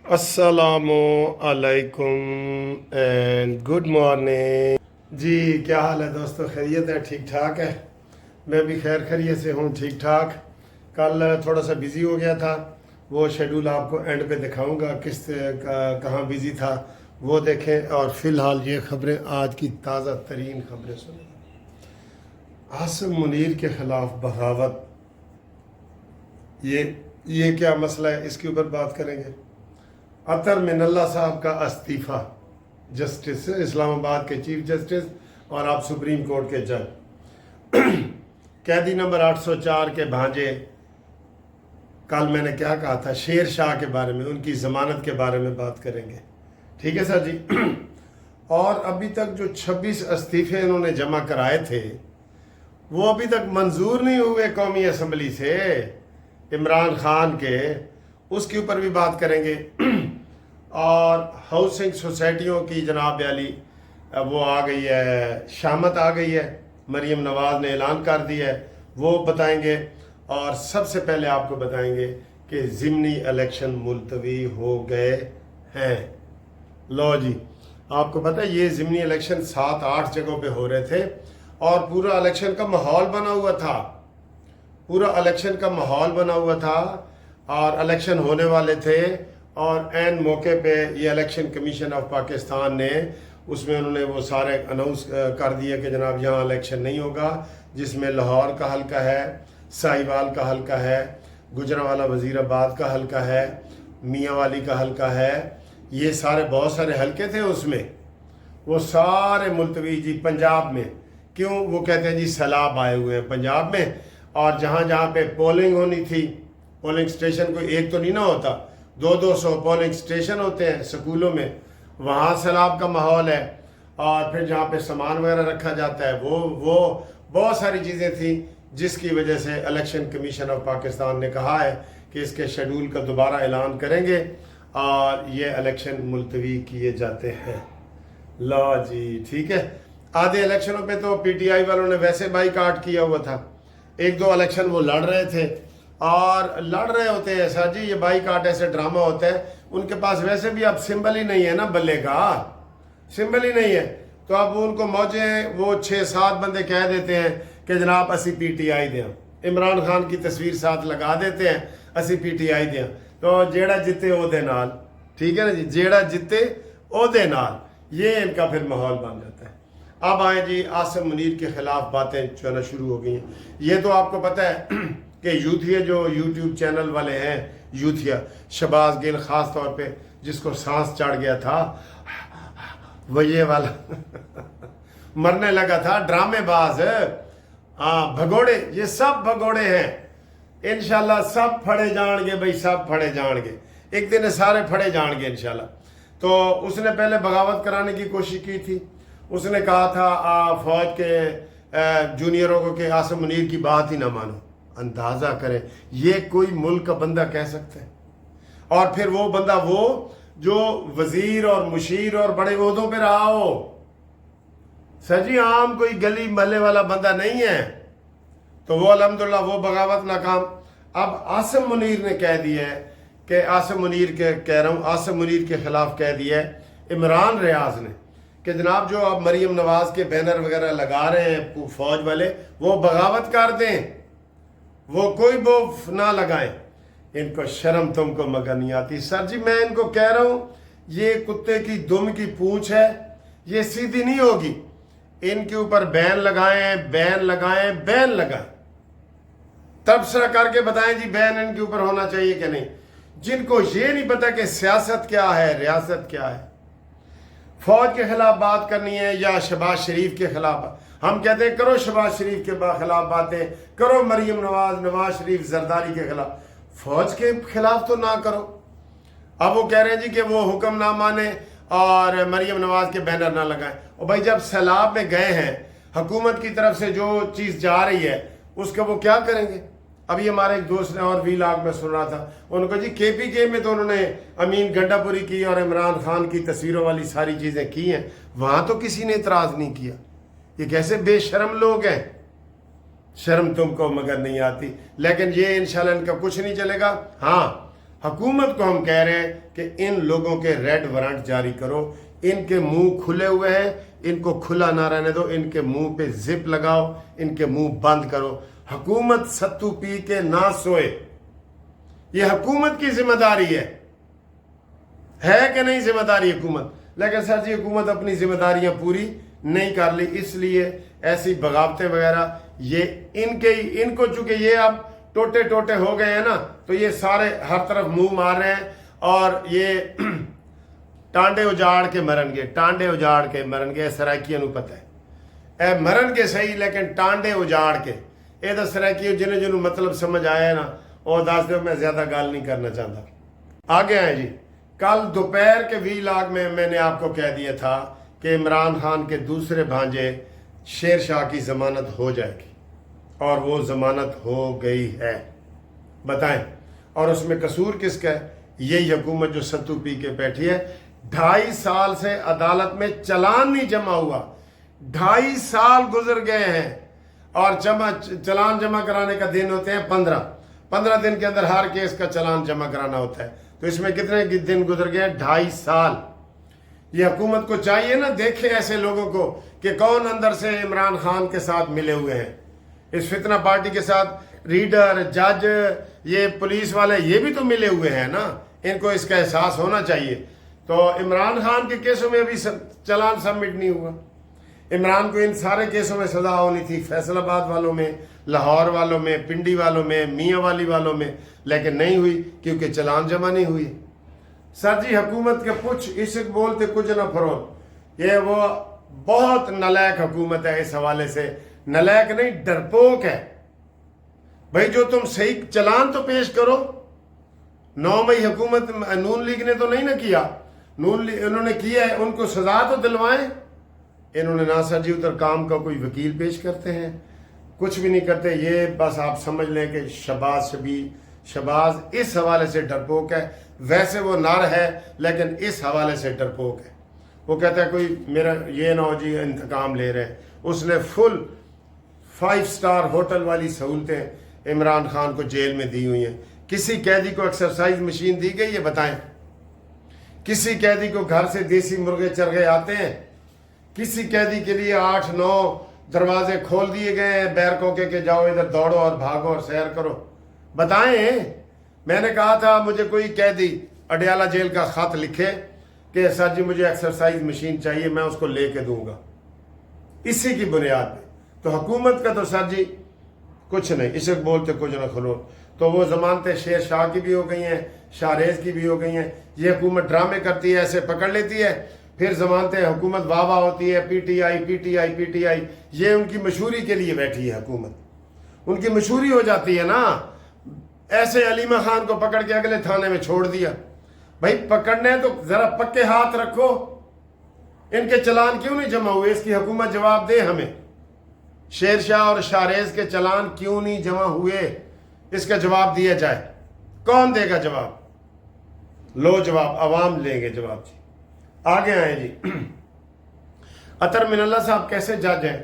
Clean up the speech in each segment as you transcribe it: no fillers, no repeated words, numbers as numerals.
अस्सलामु अलैकुम and good morning जी। क्या हाल है दोस्तों? खैरियत है? ठीक ठाक है? मैं भी खैर खैरियत से हूँ, ठीक ठाक। कल थोड़ा सा बिज़ी हो गया था, वो शेड्यूल आपको एंड पे दिखाऊंगा कहाँ बिज़ी था, वो देखें। और फ़िलहाल ये खबरें, आज की ताज़ा तरीन खबरें सुनिए। आसिम मुनीर के ख़िलाफ़ बगावत, ये क्या मसला है, इसके ऊपर बात करेंगे। अतर मिनल्ला साहब का इस्तीफ़ा, जस्टिस इस्लामाबाद के चीफ जस्टिस और अब सुप्रीम कोर्ट के जज। कैदी नंबर 804 के भांजे, कल मैंने क्या कहा था, शेर शाह के बारे में, उनकी ज़मानत के बारे में बात करेंगे। ठीक है सर जी। और अभी तक जो 26 इस्तीफ़े इन्होंने जमा कराए थे, वो अभी तक मंजूर नहीं हुए कौमी असम्बली से, इमरान खान के, उसके ऊपर भी बात करेंगे। और हाउसिंग सोसाइटियों की जनाब वाली वो आ गई है, शामत आ गई है, मरीम नवाज़ ने ऐलान कर दिया है, वो बताएंगे। और सबसे पहले आपको बताएंगे कि ज़िमनी इलेक्शन मुलतवी हो गए हैं। लो जी, आपको पता है ये ज़िमनी इलेक्शन 7-8 जगहों पे हो रहे थे और पूरा इलेक्शन का माहौल बना हुआ था, पूरा इलेक्शन का माहौल बना हुआ था और इलेक्शन होने वाले थे। और एन मौके पे ये इलेक्शन कमीशन ऑफ पाकिस्तान ने, उसमें उन्होंने वो सारे अनाउंस कर दिए कि जनाब यहाँ इलेक्शन नहीं होगा, जिसमें लाहौर का हल्का है, साहिवाल का हल्का है, गुजरांवाला वज़ीराबाद का हल्का है, मियांवाली का हल्का है, ये सारे बहुत सारे हल्के थे उसमें, वो सारे मुलतवी जी। पंजाब में क्यों, वो कहते हैं जी सैलाब आए हुए हैं पंजाब में, और जहाँ जहाँ पे पोलिंग होनी थी, पोलिंग स्टेशन कोई एक तो नहीं ना होता, 200 पोलिंग स्टेशन होते हैं स्कूलों में, वहाँ सैलाब का माहौल है। और फिर जहाँ पे सामान वगैरह रखा जाता है, वो बहुत सारी चीज़ें थी, जिसकी वजह से इलेक्शन कमीशन ऑफ पाकिस्तान ने कहा है कि इसके शेड्यूल का दोबारा ऐलान करेंगे और ये इलेक्शन मुलतवी किए जाते हैं। लो जी, ठीक है। आधे इलेक्शनों पे तो पीटीआई वालों ने वैसे बाइकाट किया हुआ था, 1-2 इलेक्शन वो लड़ रहे थे और लड़ रहे होते हैं सर जी, ये बाइकाट ऐसे ड्रामा होता है। उनके पास वैसे भी अब सिंबल ही नहीं है ना, बल्ले का सिंबल ही नहीं है, तो अब उनको मौजे, वो 6-7 बंदे कह देते हैं कि जनाब असी पीटीआई दें, इमरान खान की तस्वीर साथ लगा देते हैं, असी पीटीआई दें, तो जेड़ा जिते ओदे नाल, ठीक है ना जी, जेड़ा जिते ओदे नाल, ये इनका फिर माहौल बन जाता है। अब आए जी, आसिम मुनीर के खिलाफ बातें चलना शुरू हो गई हैं। ये तो आपको पता है कि यूथिया जो यूट्यूब चैनल वाले हैं, यूथिया, शहबाज गिल ख़ास तौर पे, जिसको सांस चढ़ गया था, वो ये वाला मरने लगा था, ड्रामेबाज, हाँ भगोड़े, ये सब भगोड़े हैं। इंशाल्लाह सब फड़े जाएंगे भाई, सब फड़े जाएंगे, एक दिन सारे फड़े जाएंगे इंशाल्लाह। तो उसने पहले बगावत कराने की कोशिश की थी, उसने कहा था फौज के जूनियरों को कि आसिम मुनीर की बात ही ना मानो। अंदाज़ा करें, ये कोई मुल्क का बंदा कह सकता है? और फिर वो बंदा, वो जो वजीर और मुशीर और बड़े ओहदों पे रहा हो, सर जी आम कोई गली महल्ले वाला बंदा नहीं है, तो वो अल्हम्दुलिल्लाह वो बगावत नाकाम। अब आसिम मुनीर ने कह दिया है कि आसिम मुनीर के, कह रहा हूँ आसिम मुनीर के खिलाफ कह दिया है इमरान रियाज ने कि जनाब जो आप मरीम नवाज के बैनर वगैरह लगा रहे हैं फौज वाले, वो बगावत कर दें, वो कोई वो ना लगाएं। इनको शर्म तुमको मगर नहीं आती। सर जी मैं इनको कह रहा हूं, ये कुत्ते की दुम की पूंछ है, ये सीधी नहीं होगी। इनके ऊपर बैन लगाएं, बैन लगाएं, बैन लगाएं, तबसरा करके बताएं जी बैन इनके ऊपर होना चाहिए कि नहीं। जिनको ये नहीं पता कि सियासत क्या है, रियासत क्या है, फौज के खिलाफ बात करनी है या शहबाज शरीफ के खिलाफ, हम कहते हैं करो शहबाज शरीफ के खिलाफ बातें, करो मरीम नवाज, नवाज शरीफ, जरदारी के खिलाफ, फौज के खिलाफ तो ना करो। अब वो कह रहे हैं जी कि वो हुक्म ना माने और मरीम नवाज के बैनर ना लगाएं। और भाई जब सैलाब में गए हैं, हुकूमत की तरफ से जो चीज़ जा रही है उसका वो क्या करेंगे? अभी हमारे एक दोस्त ने और वीलाग में सुन रहा था, उनको जी KPK में तो उन्होंने अमीन गंडापुरी की और इमरान खान की तस्वीरों वाली सारी चीज़ें की हैं, वहाँ तो किसी ने इतराज़ नहीं किया। ये कैसे बेशर्म लोग हैं, शर्म तुमको मगर नहीं आती। लेकिन ये इंशाल्लाह इनका कुछ नहीं चलेगा। हाँ, हुकूमत को हम कह रहे हैं कि इन लोगों के रेड वारंट जारी करो, इनके मुंह खुले हुए हैं, इनको खुला ना रहने दो, इनके मुंह पे जिप लगाओ, इनके मुंह बंद करो। हुकूमत सत्तू पी के ना सोए, ये हुकूमत की जिम्मेदारी है कि नहीं जिम्मेदारी हुकूमत? लेकिन सर जी हुकूमत अपनी जिम्मेदारियां पूरी नहीं कर ली, इसलिए ऐसी बगावतें वगैरह ये इनको चूंकि ये अब टोटे टोटे हो गए हैं ना, तो ये सारे हर तरफ मुंह मार रहे हैं और ये टांडे उजाड़ के मरनगे, टांडे उजाड़ के मरनगे। सराइकियों को पता है ए मरन के सही, लेकिन टांडे उजाड़ के ये तो सराइकियों जिन्हें मतलब समझ आया है ना, और दस दो, मैं ज्यादा गल नहीं करना चाहता। आगे आए जी, कल दोपहर के वीलाग में मैंने आपको कह दिया था कि इमरान खान के दूसरे भांजे शेर शाह की जमानत हो जाएगी, और वो जमानत हो गई है। बताएं, और उसमें कसूर किसका है? यही हुकूमत जो सत्तू पी के बैठी है। 2.5 साल से अदालत में चलान नहीं जमा हुआ, 2.5 साल गुजर गए हैं, और चलान जमा कराने का दिन होते हैं 15 दिन के अंदर हर केस का चलान जमा कराना होता है। तो इसमें कितने दिन गुजर गए? 2.5 साल। ये हुकूमत को चाहिए ना देखे ऐसे लोगों को कि कौन अंदर से इमरान खान के साथ मिले हुए हैं, इस फितना पार्टी के साथ रीडर, जज, ये पुलिस वाले, ये भी तो मिले हुए हैं ना, इनको इसका एहसास होना चाहिए। तो इमरान खान के केसों में अभी चलान सबमिट नहीं हुआ। इमरान को इन सारे केसों में सजा होनी थी, फैसलाबाद वालों में, लाहौर वालों में, पिंडी वालों में, मियाँ वाली वालों में, लेकिन नहीं हुई क्योंकि चलान जमा नहीं हुई। सर जी हुकूमत के पुछ इश्क बोलते कुछ न फरोल, ये वो बहुत नलायक हुकूमत है। इस हवाले से नलायक नहीं, डरपोक है भाई। जो तुम सही चलान तो पेश करो। 9 मई हुकूमत नून लीग ने तो नहीं ना किया, इन्होंने किया है, उनको सजा तो दिलवाएं। इन्होंने ना सर जी उधर काम का कोई वकील पेश करते हैं, कुछ भी नहीं करते। ये बस आप समझ लें कि शबाज इस हवाले से डरपोक है। वैसे वो नर है, लेकिन इस हवाले से डरपोक है। वो कहता है कोई मेरा ये ना हो जी इंतकाम ले रहे हैं। उसने फुल 5 स्टार होटल वाली सहूलतें इमरान खान को जेल में दी हुई हैं। किसी कैदी को एक्सरसाइज मशीन दी गई है? बताएं। किसी कैदी को घर से देसी मुर्गे चरगे आते हैं? किसी कैदी के लिए 8-9 दरवाजे खोल दिए गए हैं बैरकों के जाओ इधर दौड़ो और भागो और सैर करो? बताएं। मैंने कहा था मुझे कोई कैदी अडयाला जेल का खत लिखे कि सर जी मुझे एक्सरसाइज मशीन चाहिए, मैं उसको लेके दूंगा, इसी की बुनियाद पे। तो हुकूमत का तो सर जी कुछ नहीं, इसे बोलते कुछ ना खलो। तो वो जमानतें शेर शाह की भी हो गई हैं, शाहरेज की भी हो गई हैं। ये हुकूमत ड्रामे करती है, ऐसे पकड़ लेती है, फिर जमानतें हुकूमत वाह वाह होती है, पीटीआई। ये उनकी मशहूरी के लिए बैठी है हुकूमत, उनकी मशहूरी हो जाती है ना। ऐसे अलीमा खान को पकड़ के अगले थाने में छोड़ दिया। भाई पकड़ने तो जरा पक्के हाथ रखो। इनके चलान क्यों नहीं जमा हुए? इसकी हुकूमत जवाब दे हमें। शेर शाह और शाहरेज के चलान क्यों नहीं जमा हुए? इसका जवाब दिया जाए। कौन देगा जवाब? लो जवाब, अवाम लेंगे जवाब जी। आगे आए जी। अतर मिनल्ला साहब कैसे जज हैं?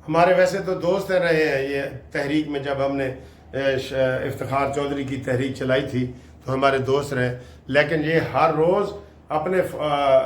हमारे वैसे तो दोस्त रहे हैं। ये तहरीक में जब हमने इफ्तिखार चौधरी की तहरीक चलाई थी तो हमारे दोस्त रहे, लेकिन ये हर रोज़ अपने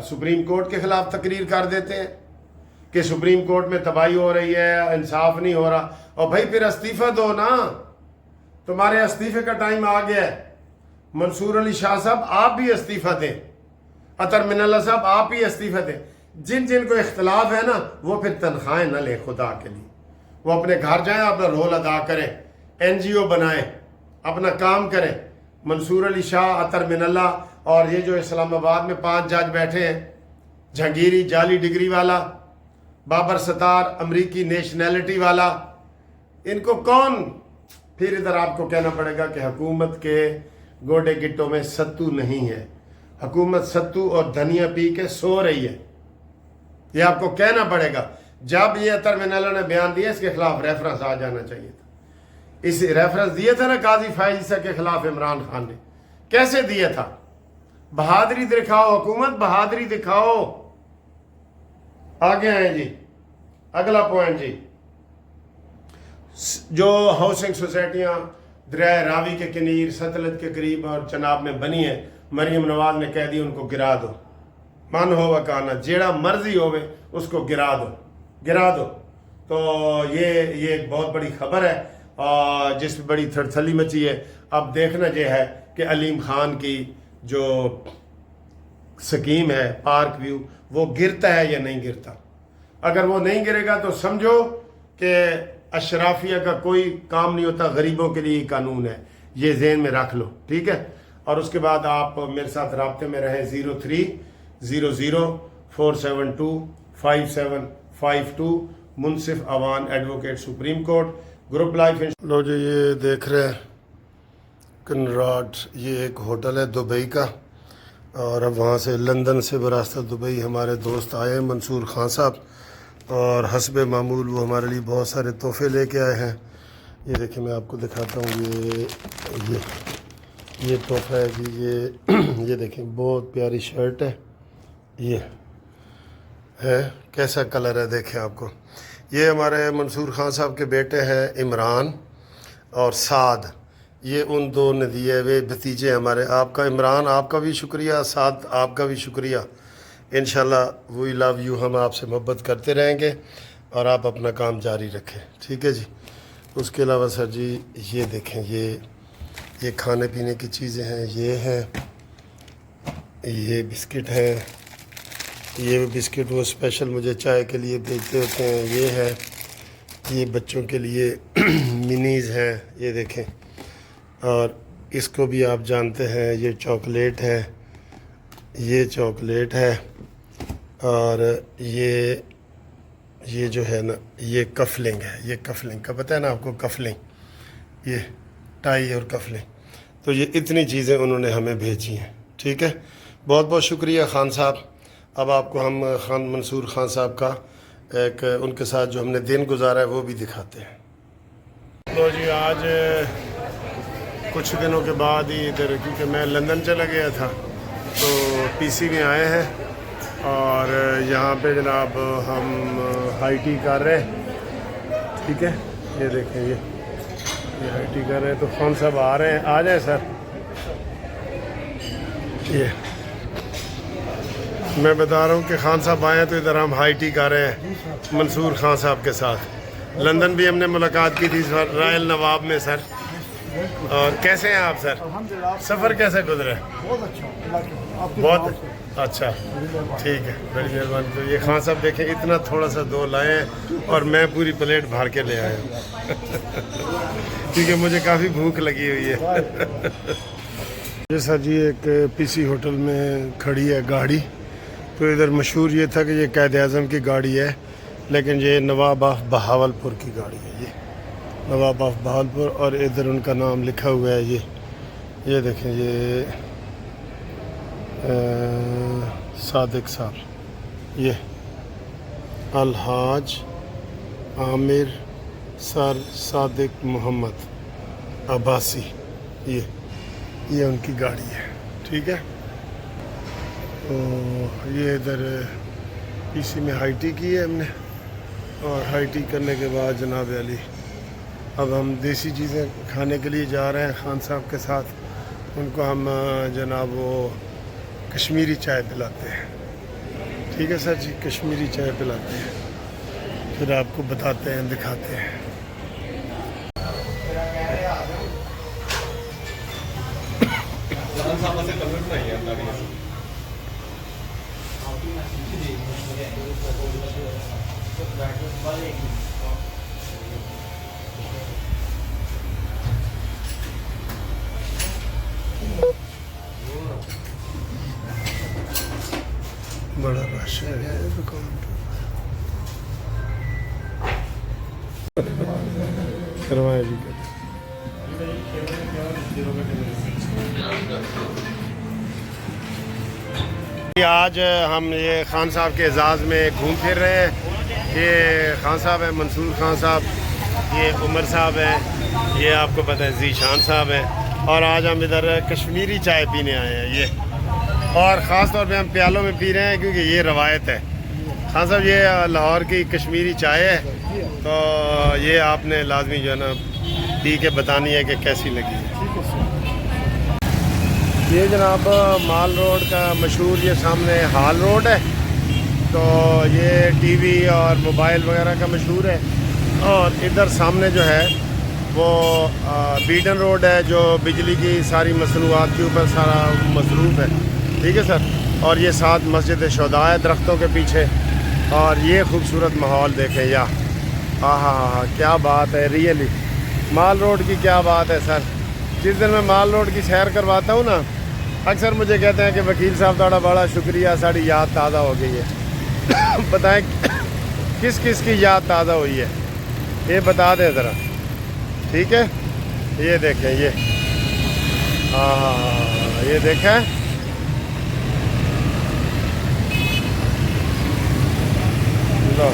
सुप्रीम कोर्ट के खिलाफ तकरीर कर देते हैं कि सुप्रीम कोर्ट में तबाही हो रही है, इंसाफ नहीं हो रहा। और भाई फिर इस्तीफा दो ना, तुम्हारे इस्तीफे का टाइम आ गया है। मंसूर अली शाह साहब आप भी इस्तीफा दें, अतर मिनल्ला साहब आप ही इस्तीफा दें। जिन जिन को इख्तलाफ है ना वो फिर तनख्वाहें न लें खुदा के लिए, वो अपने घर जाएं, अपना रोल अदा करें, NGO बनाएं, अपना काम करें। मंसूर अली शाह, अतर मिनल्ला और ये जो इस्लामाबाद में 5 जज बैठे हैं, जहांगीरी जाली डिग्री वाला, बाबर सतार अमरीकी नेशनैलिटी वाला, इनको कौन? फिर इधर आपको कहना पड़ेगा कि हुकूमत के गोडे गिट्टों में सत्तू नहीं है, हुकूमत सत्तू और धनिया पी के सो रही है। ये आपको कहना पड़ेगा। जब ये अतर मिनल्ला ने बयान दिया इसके खिलाफ रेफरेंस आ जाना चाहिए था। इस रेफरेंस दिया था ना काजी फायज के खिलाफ इमरान खान ने, कैसे दिया था? बहादुरी दिखाओ हुकूमत, बहादुरी दिखाओ। आगे आए जी, अगला पॉइंट जी। जो हाउसिंग सोसाइटियां दरिया रावी के कनीर सतलज के करीब और चनाब में बनी है। मरियम नवाज ने कह दिया उनको गिरा दो, मन हो वकाना, जेड़ा मर्जी होवे उसको गिरा दो। तो ये एक बहुत बड़ी खबर है और जिसमें बड़ी थड़थली मची है। अब देखना ये है कि अलीम खान की जो स्कीम है पार्क व्यू वो गिरता है या नहीं गिरता। अगर वो नहीं गिरेगा तो समझो कि अशराफिया का कोई काम नहीं होता, गरीबों के लिए कानून है, ये ज़हन में रख लो, ठीक है। और उसके बाद आप मेरे साथ राब्ते में रहें 030047257552 Munsif Awan advocate supreme court group life. लो जी ये देख रहे हैं कनराट, ये एक होटल है दुबई का और अब वहाँ से लंदन से बरास्ता दुबई हमारे दोस्त आए हैं मंसूर खान साहब और हस्ब मामूल वो हमारे लिए बहुत सारे तोहफे लेके आए हैं। ये देखिए मैं आपको दिखाता हूँ, ये तोहफा है जी, ये देखें बहुत प्यारी शर्ट है, ये है कैसा कलर है देखें आपको। ये हमारे मंसूर खान साहब के बेटे हैं इमरान और साद, ये उन दो ने दिए, वे भतीजे हमारे। आपका इमरान आपका भी शुक्रिया, साद आपका भी शुक्रिया। इंशाल्लाह वी लव यू, हम आपसे मोहब्बत करते रहेंगे और आप अपना काम जारी रखें, ठीक है जी। उसके अलावा सर जी ये देखें, ये खाने पीने की चीज़ें हैं, ये बिस्किट है, ये बिस्किट वो स्पेशल मुझे चाय के लिए भेजते होते हैं। ये है, ये बच्चों के लिए मिनीज़ हैं, ये देखें। और इसको भी आप जानते हैं, ये चॉकलेट है, और ये जो है ना ये कफलिंग है, ये कफलिंग का पता है ना आपको, कफलिंग, ये टाई और कफलिंग। तो ये इतनी चीज़ें उन्होंने हमें भेजी हैं, ठीक है। बहुत बहुत शुक्रिया खान साहब। अब आपको हम खान मंसूर खान साहब का एक उनके साथ जो हमने दिन गुजारा है वो भी दिखाते हैं। तो जी आज कुछ दिनों के बाद ही इधर, क्योंकि मैं लंदन चला गया था तो पीसी में आए हैं और यहाँ पे जनाब हम हाई टी कर रहे हैं, ठीक है। ये देखें ये हाई टी कर रहे हैं। तो खान साहब आ रहे हैं, आ जाए सर। ये मैं बता रहा हूँ कि खान साहब आए हैं तो इधर हम हाई टी कर रहे हैं मंसूर खान साहब के साथ। लंदन भी हमने मुलाकात की थी सर, रॉयल नवाब में सर। और कैसे हैं आप सर? सफ़र कैसे गुजरे? बहुत अच्छा, ठीक है, बड़ी मेहरबानी। तो ये खान साहब देखें इतना थोड़ा सा दो लाए हैं और मैं पूरी प्लेट भर के ले आया हूँ क्योंकि मुझे काफ़ी भूख लगी हुई है। ये सर जी एक पीसी होटल में खड़ी है गाड़ी। तो इधर मशहूर ये था कि ये कायद आज़म की गाड़ी है, लेकिन ये नवाब ऑफ बहावलपुर की गाड़ी है, ये नवाब ऑफ बहावलपुर। और इधर उनका नाम लिखा हुआ है, ये देखें, ये सादिक साहब, ये अलहाज आमिर सर सादिक मोहम्मद अब्बासी, ये उनकी गाड़ी है, ठीक है। तो ये इधर पीसी में हाई टी की है हमने और हाई टी करने के बाद जनाब अली अब हम देसी चीज़ें खाने के लिए जा रहे हैं खान साहब के साथ। उनको हम जनाब वो कश्मीरी चाय पिलाते हैं, ठीक है सर जी, कश्मीरी चाय पिलाते हैं, फिर आपको बताते हैं, दिखाते हैं। बड़ा रश है दुकान पर। करवाए जी आज हम ये खान साहब के एजाज़ में घूम फिर रहे हैं। ये खान साहब हैं मंसूर खान साहब, ये उमर साहब हैं, ये आपको पता है ज़ीशान साहब हैं। और आज हम इधर कश्मीरी चाय पीने आए हैं, ये और ख़ास तौर पे हम प्यालों में पी रहे हैं क्योंकि ये रवायत है। खान साहब ये लाहौर की कश्मीरी चाय है, तो ये आपने लाजमी जो है ना پی کے بتانی ہے کہ کیسی لگی ہے. ٹھیک ہے سر. یہ جناب مال روڈ کا مشہور یہ سامنے ہال روڈ ہے. تو یہ ٹی وی اور موبائل وغیرہ کا مشہور ہے. اور ادھر سامنے جو ہے وہ بیڈن روڈ ہے جو بجلی کی ساری مصنوعات کے اوپر سارا مصروف ہے. ٹھیک ہے سر. اور یہ ساتھ مسجد شہداء ہے درختوں کے پیچھے. اور یہ خوبصورت ماحول دیکھیں یا ہاں کیا بات ہے. ریئلی مال روڈ کی کیا بات ہے سر. جس دن میں مال روڈ کی سیر کرواتا ہوں نا اکثر مجھے کہتے ہیں کہ وکیل صاحب تھوڑا بڑا شکریہ ساری یاد تازہ ہو گئی ہے. بتائیں کس کس کی یاد تازہ ہوئی ہے یہ بتا دیں ذرا. ٹھیک ہے. یہ دیکھیں یہ ہاں یہ دیکھیں لو